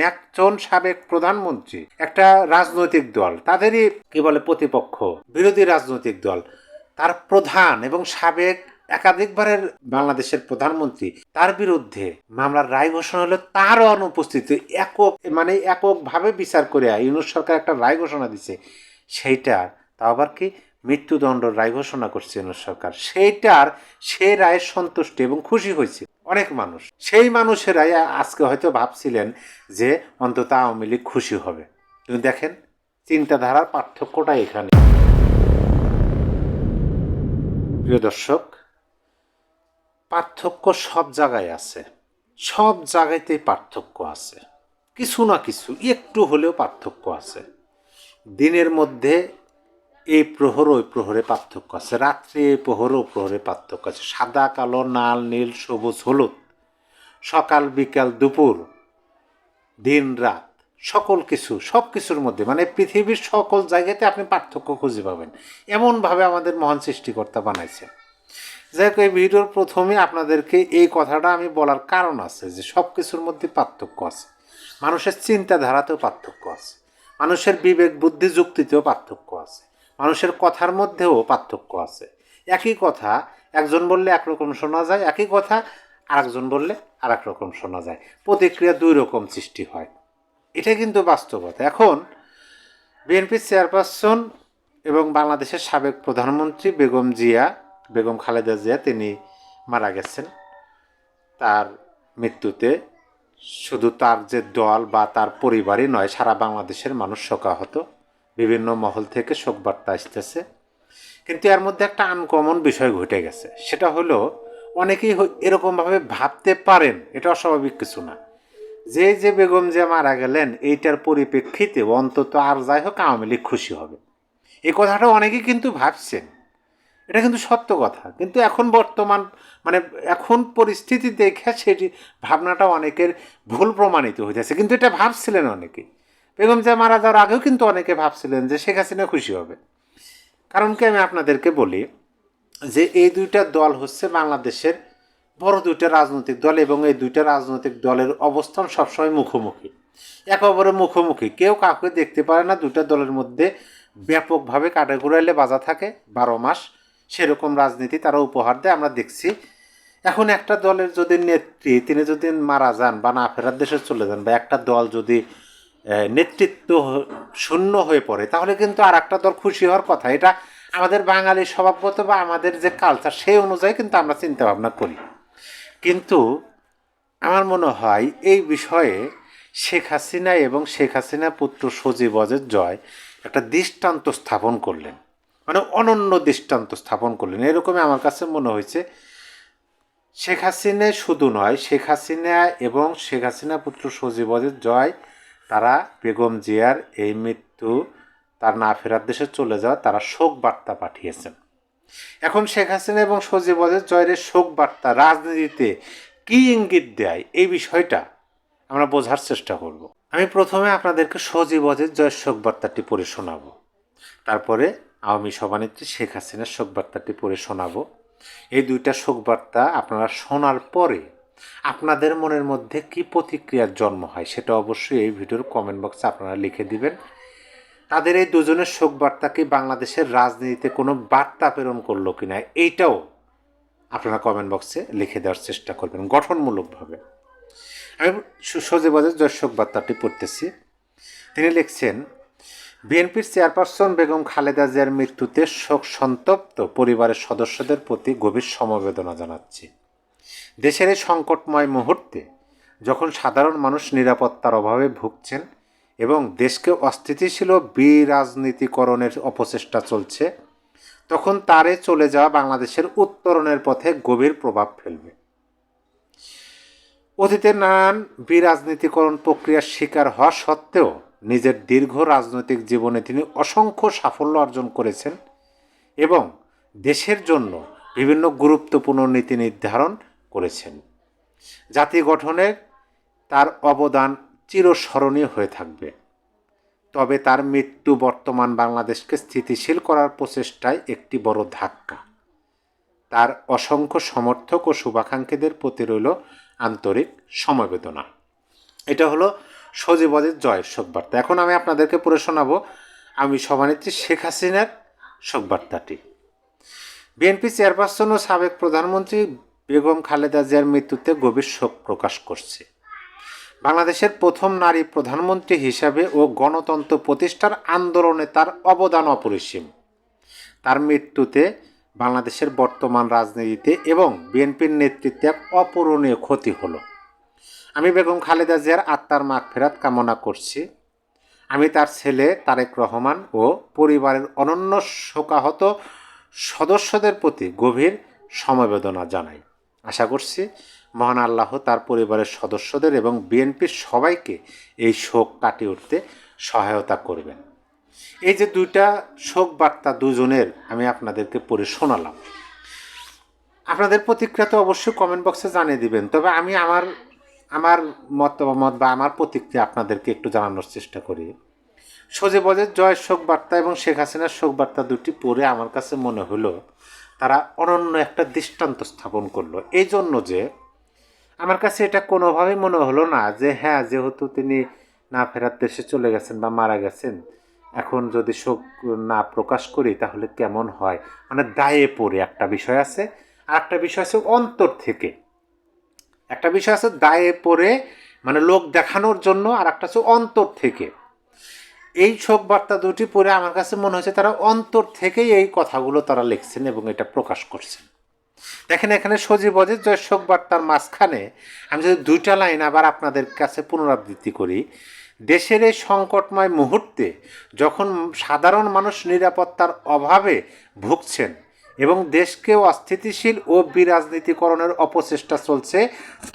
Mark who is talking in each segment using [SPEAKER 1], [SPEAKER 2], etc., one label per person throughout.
[SPEAKER 1] একজন সাবেক প্রধানমন্ত্রী, একটা রাজনৈতিক দল, তাদেরই কি বলে প্রতিপক্ষ, বিরোধী রাজনৈতিক দল, তার প্রধান এবং সাবেক একাধিকবারের বাংলাদেশের প্রধানমন্ত্রী, তার বিরুদ্ধে মামলার রায় ঘোষণা হলো তারও অনুপস্থিতি, এককভাবে বিচার করে ইউনূস সরকার একটা রায় ঘোষণা দিছে, সেইটা তাও আবার কি মৃত্যুদণ্ড রায় ঘোষণা করছে ইউনূস সরকার, সেই রায়ের সন্তুষ্টি এবং খুশি হয়েছে অনেক মানুষ। সেই মানুষেরাই আজকে হয়তো ভাবছিলেন যে অন্তত আওয়ামী লীগ খুশি হবে। কিন্তু দেখেন চিন্তাধারার পার্থক্যটা এখানে। প্রিয় দর্শক, পার্থক্য সব জায়গায় আছে, সব জায়গাতেই পার্থক্য আছে, কিছু না কিছু একটু হলেও পার্থক্য আছে। দিনের মধ্যে এই প্রহর ওই প্রহরে পার্থক্য আছে, রাত্রে এই প্রহর ও প্রহরে পার্থক্য আছে, সাদা কালো লাল নীল সবুজ হলুদ, সকাল বিকাল দুপুর দিন রাত, সকল কিছু সব কিছুর মধ্যে মানে পৃথিবীর সকল জায়গাতে আপনি পার্থক্য খুঁজে পাবেন, এমনভাবে আমাদের মহান সৃষ্টিকর্তা বানাইছে। যাই হোক, এই ভিডিওর প্রথমে আপনাদেরকে এই কথাটা আমি বলার কারণ আছে যে সব কিছুর মধ্যে পার্থক্য আছে, মানুষের চিন্তাধারাতেও পার্থক্য আছে, মানুষের বিবেক বুদ্ধি যুক্তিতেও পার্থক্য আছে, মানুষের কথার মধ্যেও পার্থক্য আছে। একই কথা একজন বললে একরকম শোনা যায়, একই কথা আরেকজন বললে আর এক রকম শোনা যায়, প্রতিক্রিয়া দুই রকম সৃষ্টি হয়, এটা কিন্তু বাস্তবতা। এখন বিএনপির চেয়ারপারসন এবং বাংলাদেশের সাবেক প্রধানমন্ত্রী বেগম খালেদা জিয়া তিনি মারা গেছেন। তার মৃত্যুতে শুধু তার যে দল বা তার পরিবারই নয়, সারা বাংলাদেশের মানুষ শোকাহত, বিভিন্ন মহল থেকে শোকবার্তা আসতেছে। কিন্তু এর মধ্যে একটা আনকমন বিষয় ঘটে গেছে, সেটা হলো অনেকেই এরকমভাবে ভাবতে পারেন, এটা অস্বাভাবিক কিছু না, যে বেগম জিয়া মারা গেলেন এইটার পরিপ্রেক্ষিতে অন্তত আর যাই হোক আওয়ামী লীগ খুশি হবে, এই কথাটা অনেকেই কিন্তু ভাবছেন, এটা কিন্তু সত্য কথা। কিন্তু এখন বর্তমান এখন পরিস্থিতি দেখে সেটি ভাবনাটা অনেকের ভুল প্রমাণিত হয়েছে, কিন্তু এটা ভাবছিলেন অনেকে। বেগম জিয়া মারা যাওয়ার আগেও কিন্তু অনেকে ভাবছিলেন যে শেখ হাসিনা খুশি হবে। কারণ কি, আমি আপনাদেরকে বলি যে এই দুইটা দল হচ্ছে বাংলাদেশের বড় দুইটা রাজনৈতিক দল, এবং এই দুইটা রাজনৈতিক দলের অবস্থান সবসময় মুখোমুখি, একেবারে মুখোমুখি, কেউ কাউকে দেখতে পারে না। দুইটা দলের মধ্যে ব্যাপকভাবে কাটা ঘুরাইলে বাজা থাকে 12 মাস, সেরকম রাজনীতি তারা উপহার দেয়, আমরা দেখছি। এখন একটা দলের যদি নেত্রী তিনি যদি মারা যান বা না ফেরার দেশে চলে যান, বা একটা দল যদি নেতৃত্ব শূন্য হয়ে পড়ে, তাহলে কিন্তু আর একটা দল খুশি হওয়ার কথা। এটা আমাদের বাঙালির স্বভাবগত বা আমাদের যে কালচার সেই অনুযায়ী কিন্তু আমরা চিন্তা ভাবনা করি। কিন্তু আমার মনে হয় এই বিষয়ে শেখ হাসিনা এবং শেখ হাসিনা পুত্র সজীব ওয়াজেদ জয় একটা দৃষ্টান্ত স্থাপন করলেন, অনন্য দৃষ্টান্ত স্থাপন করলেন, এরকমই আমার কাছে মনে হয়েছে। শেখ হাসিনা শুধু নয়, শেখ হাসিনা এবং শেখ হাসিনা পুত্র সজীব ওয়াজেদ জয় তারা বেগম জিয়ার এই মৃত্যু, তার না ফেরার দেশে চলে যাওয়া, তারা শোক বার্তা পাঠিয়েছেন। এখন শেখ হাসিনা এবং সজীব ওয়াজেদ জয়ের শোক বার্তা রাজনীতিতে কী ইঙ্গিত দেয়, এই বিষয়টা আমরা বোঝার চেষ্টা করব। আমি প্রথমে আপনাদেরকে সজীব ওয়াজেদ জয়ের শোক বার্তাটি পড়ে শোনাব, তারপরে আওয়ামী সভানেত্রী শেখ হাসিনার শোক বার্তাটি পড়ে শোনাব। এই দুইটা শোক বার্তা আপনারা শোনার পরে আপনাদের মনের মধ্যে কি প্রতিক্রিয়ার জন্ম হয় সেটা অবশ্যই এই ভিডিওর কমেন্ট বক্সে আপনারা লিখে দিবেন। তাদের এই দুজনের শোক বার্তা কি বাংলাদেশের রাজনীতিতে কোনো বার্তা প্রেরণ করলো কিনা, এইটাও আপনারা কমেন্ট বক্সে লিখে দেওয়ার চেষ্টা করবেন গঠনমূলকভাবে। আমি সজীব ওয়াজেদ জয়ের শোক বার্তাটি পড়তেছি। তিনি লিখছেন, বিএনপির চেয়ারপারসন বেগম খালেদা জিয়ার মৃত্যুতে শোক সন্তপ্ত পরিবারের সদস্যদের প্রতি গভীর সমবেদনা জানাচ্ছি। দেশের এই সংকটময় মুহূর্তে যখন সাধারণ মানুষ নিরাপত্তার অভাবে ভুগছেন এবং দেশকে অস্থিতিশীল বিরাজনীতিকরণের অপচেষ্টা চলছে, তখন তারে চলে যাওয়া বাংলাদেশের উত্তরণের পথে গভীর প্রভাব ফেলবে। অতীতের নানান বিরাজনীতিকরণ প্রক্রিয়ার শিকার হওয়া সত্ত্বেও নিজের দীর্ঘ রাজনৈতিক জীবনে তিনি অসংখ্য সাফল্য অর্জন করেছেন এবং দেশের জন্য বিভিন্ন গুরুত্বপূর্ণ নীতি নির্ধারণ করেছেন। জাতি গঠনের তার অবদান চিরস্মরণীয় হয়ে থাকবে। তবে তার মৃত্যু বর্তমান বাংলাদেশকে স্থিতিশীল করার প্রচেষ্টায় একটি বড় ধাক্কা। তার অসংখ্য সমর্থক ও শুভাকাঙ্ক্ষীদের প্রতি রইল আন্তরিক সমবেদনা। এটা হলো সজীব ওয়াজেদ জয়ের শোকবার্তা। এখন আমি আপনাদেরকে পড়ে শোনাবো আমি সভানেত্রী শেখ হাসিনার শোকবার্তাটি। বিএনপি চেয়ারপারসন ও সাবেক প্রধানমন্ত্রী বেগম খালেদা জিয়ার মৃত্যুতে গভীর শোক প্রকাশ করছে। বাংলাদেশের প্রথম নারী প্রধানমন্ত্রী হিসাবে ও গণতন্ত্র প্রতিষ্ঠার আন্দোলনে তার অবদান অপরিসীম। তার মৃত্যুতে বাংলাদেশের বর্তমান রাজনীতিতে এবং বিএনপির নেতৃত্বে এক অপূরণীয় ক্ষতি হলো। আমি বেগম খালেদা জিয়ার আত্মার মাগফিরাত কামনা করছি। আমি তার ছেলে তারেক রহমান ও পরিবারের অনন্য শোকাহত সদস্যদের প্রতি গভীর সমবেদনা জানাই। আশা করছি মহান আল্লাহ তার পরিবারের সদস্যদের এবং বিএনপির সবাইকে এই শোক কাটিয়ে উঠতে সহায়তা করবেন। এই যে দুইটা শোক বার্তা দুজনের আমি আপনাদেরকে পড়ে শোনালাম, আপনাদের প্রতিক্রিয়া তো অবশ্যই কমেন্ট বক্সে জানিয়ে দিবেন। তবে আমি আমার মতামত বা আমার প্রতিক্রিয়া আপনাদেরকে একটু জানানোর চেষ্টা করি। সজীব ওয়াজেদ জয়ের শোক বার্তা এবং শেখ হাসিনার শোক বার্তা দুটি পড়ে আমার কাছে মনে হলো তারা অনন্য একটা দৃষ্টান্ত স্থাপন করলো। এই জন্য যে আমার কাছে এটা কোনোভাবেই মনে হলো না যে হ্যাঁ, যেহেতু তিনি না ফেরার দেশে চলে গেছেন বা মারা গেছেন, এখন যদি শোক না প্রকাশ করি তাহলে কেমন হয়, মানে দায়ে পড়ে একটা বিষয় আছে, আর একটা বিষয় আছে অন্তর থেকে। একটা বিষয় আছে দায়ে পড়ে মানে লোক দেখানোর জন্য, আর একটা আছে অন্তর থেকে। এই শোক বার্তা দুটি পড়ে আমার কাছে মনে হয়েছে তারা অন্তর থেকেই এই কথাগুলো তারা লিখছেন এবং এটা প্রকাশ করছেন। দেখেন এখানে সজীব ওয়াজেদ জয়ের শোক বার্তার মাঝখানে আমি যদি দুইটা লাইন আবার আপনাদের কাছে পুনরাবৃত্তি করি। দেশের এই সংকটময় মুহূর্তে যখন সাধারণ মানুষ নিরাপত্তার অভাবে ভুগছেন এবং দেশকে অস্থিতিশীল ও বিরাজনীতিকরণের অপচেষ্টা চলছে,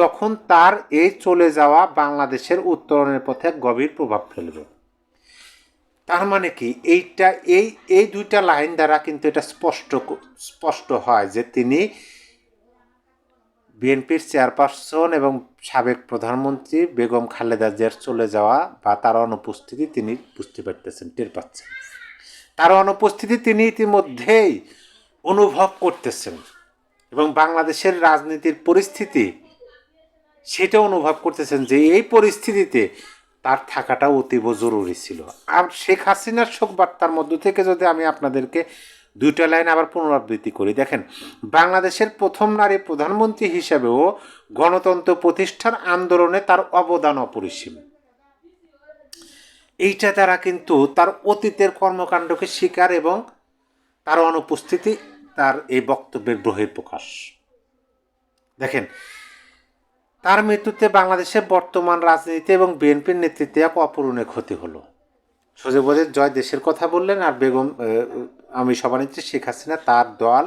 [SPEAKER 1] তখন তার এই চলে যাওয়া বাংলাদেশের উত্তরণের পথে গভীর প্রভাব ফেলবে। তার মানে কি, এই দুইটা লাইন দ্বারা কিন্তু এটা স্পষ্ট হয় যে তিনি বিএনপির চেয়ারপারসন এবং সাবেক প্রধানমন্ত্রী বেগম খালেদা জিয়ার চলে যাওয়া বা তার অনুপস্থিতি তিনি বুঝতে পারতেছেন, টের পাচ্ছেন। তার অনুপস্থিতি তিনি ইতিমধ্যেই অনুভব করতেছেন এবং বাংলাদেশের রাজনীতির পরিস্থিতি সেটা অনুভব করতেছেন যে এই পরিস্থিতিতে তার থাকাটা অতীব জরুরি ছিল। আর শেখ হাসিনার শোক বার্তার মধ্য থেকে যদি আমি আপনাদেরকে দুইটা লাইন আবার পুনরাবৃত্তি করি, দেখেন, বাংলাদেশের প্রথম নারী প্রধানমন্ত্রী হিসেবেও গণতন্ত্র প্রতিষ্ঠার আন্দোলনে তার অবদান অপরিসীম। এইটা দ্বারা কিন্তু তার অতীতের কর্মকাণ্ডকে স্বীকার এবং তার অনুপস্থিতি তার এই বক্তব্যের বহিঃপ্রকাশ। দেখেন, তার মৃত্যুতে বাংলাদেশের বর্তমান রাজনীতি এবং বিএনপির নেতৃত্বে এক অপূরণীয় ক্ষতি হলো। সজীব ওয়াজেদ জয় দেশের কথা বললেন, আর বেগম আমি সভানেত্রী শেখ হাসিনা তার দল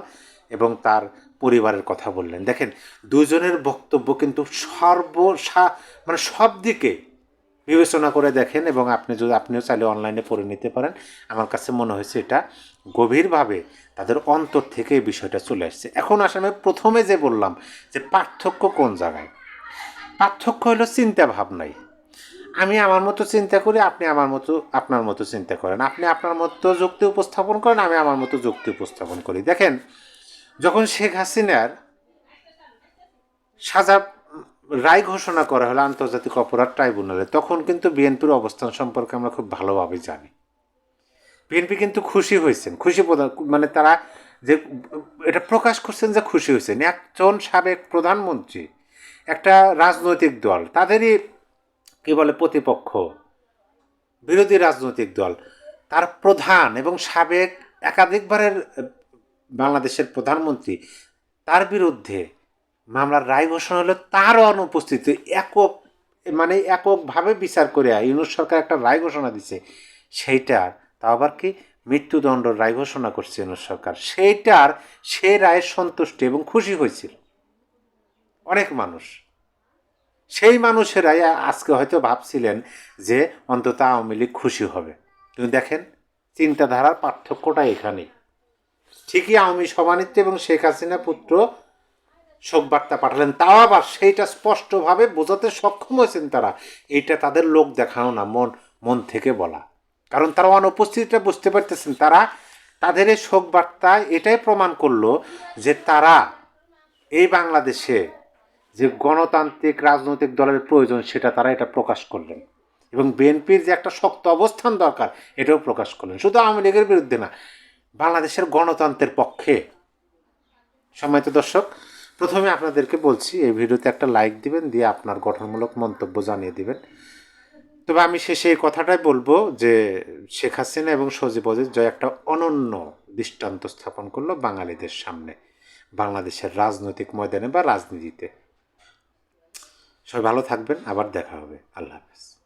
[SPEAKER 1] এবং তার পরিবারের কথা বললেন। দেখেন, দুজনের বক্তব্য কিন্তু মানে সব দিকে বিবেচনা করে দেখেন, এবং আপনিও চাইলে অনলাইনে পড়ে নিতে পারেন। আমার কাছে মনে হয়েছে এটা গভীরভাবে তাদের অন্তর থেকে এই বিষয়টা চলে আসছে। এখন আসলে প্রথমে যে বললাম যে পার্থক্য কোন জায়গায়, পার্থক্য হলো চিন্তা ভাবনাই। আমি আমার মতো চিন্তা করি, আপনি আপনার মতো চিন্তা করেন, আপনি আপনার মতো যুক্তি উপস্থাপন করেন, আমি আমার মতো যুক্তি উপস্থাপন করি। দেখেন, যখন শেখ হাসিনার সাজা রায় ঘোষণা করা হলো আন্তর্জাতিক অপরাধ ট্রাইব্যুনালে, তখন কিন্তু বিএনপির অবস্থান সম্পর্কে আমরা খুব ভালোভাবে জানি। বিএনপি কিন্তু খুশি হয়েছেন, মানে তারা যে এটা প্রকাশ করছেন যে খুশি হয়েছেন। একজন সাবেক প্রধানমন্ত্রী, একটা রাজনৈতিক দল, তাদেরই কি বলে প্রতিপক্ষ, বিরোধী রাজনৈতিক দল, তার প্রধান এবং সাবেক একাধিকবারের বাংলাদেশের প্রধানমন্ত্রী, তার বিরুদ্ধে মামলার রায় ঘোষণা হলো তার অনুপস্থিতি। এককভাবে বিচার করে ইউনূস সরকার একটা রায় ঘোষণা দিছে, সেইটার তাও আবার কি মৃত্যুদণ্ড রায় ঘোষণা করছে ইউনূস সরকার, সেই রায়ের সন্তুষ্টি এবং খুশি হয়েছিল অনেক মানুষ। সেই মানুষেরাই আজকে হয়তো ভাবছিলেন যে অন্তত আওয়ামী লীগ খুশি হবে। কিন্তু দেখেন, চিন্তাধারার পার্থক্যটা এখানেই। ঠিকই আওয়ামী সভানেত্রী এবং শেখ হাসিনা পুত্র শোকবার্তা পাঠালেন, তাও আবার সেইটা স্পষ্টভাবে বোঝাতে সক্ষম হয়েছেন তারা এইটা তাদের লোক দেখানো না, মন থেকে বলা। কারণ তারা অনুপস্থিতিটা বুঝতে পারতেছেন। তাদের এই শোকবার্তা এটাই প্রমাণ করলো যে তারা এই বাংলাদেশে যে গণতান্ত্রিক রাজনৈতিক দলের প্রয়োজন সেটা তারা এটা প্রকাশ করলেন। এবং বিএনপির যে একটা শক্ত অবস্থান দরকার এটাও প্রকাশ করলেন, শুধু আওয়ামী লীগের বিরুদ্ধে না, বাংলাদেশের গণতন্ত্রের পক্ষে। সম্মানিত দর্শক, প্রথমে আপনাদেরকে বলছি এই ভিডিওতে একটা লাইক দিবেন, দিয়ে আপনার গঠনমূলক মন্তব্য জানিয়ে দিবেন। তবে আমি শেষে এই কথাটাই বলবো যে শেখ হাসিনা এবং সজীব ওয়াজেদ জয় একটা অনন্য দৃষ্টান্ত স্থাপন করলো বাঙালিদের সামনে, বাংলাদেশের রাজনৈতিক ময়দানে বা রাজনীতিতে। সবাই ভালো থাকবেন, আবার দেখা হবে। আল্লাহ হাফেজ।